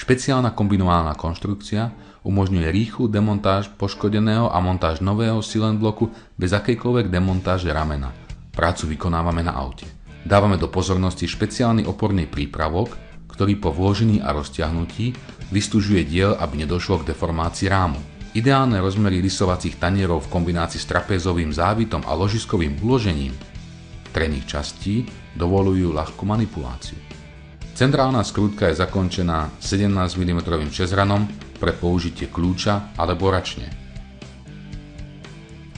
Špeciálna kombinovaná konštrukcia umožňuje rýchlu demontáž poškodeného a montáž nového silent bloku bez akejkoľvek demontáže ramena. Prácu vykonávame na aute. Dávame do pozornosti špeciálny oporný prípravok, ktorý po vložení a roztiahnutí vystužuje diel, aby nedošlo k deformácii rámu. Ideálne rozmery rysovacích tanierov v kombinácii s trapézovým závitom a ložiskovým uložením trenných častí dovolujú ľahkú manipuláciu. Centrálna skrútka je zakončená 17 mm čezranom pre použitie kľúča alebo račne.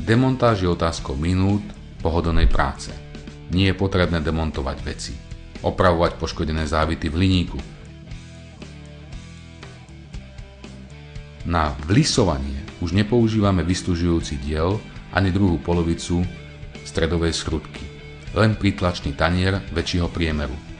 Demontáž je otázkou minút pohodlnej práce. Nie je potrebné demontovať veci, opravovať poškodené závity v hliníku. Na vlisovanie už nepoužívame vystužujúci diel ani druhú polovicu stredovej skrutky, len pritlačný tanier väčšieho priemeru.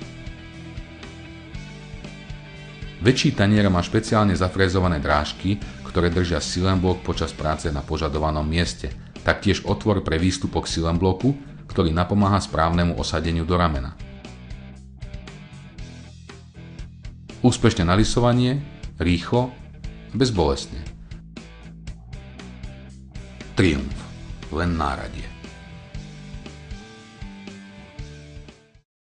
Väčší tanier má špeciálne zafrézované drážky, ktoré držia silent blok počas práce na požadovanom mieste, taktiež otvor pre výstupok silent bloku, ktorý napomáha správnemu osadeniu do ramena. Úspešné nalisovanie, rýchlo, bezbolestne. Triumf, len náradie.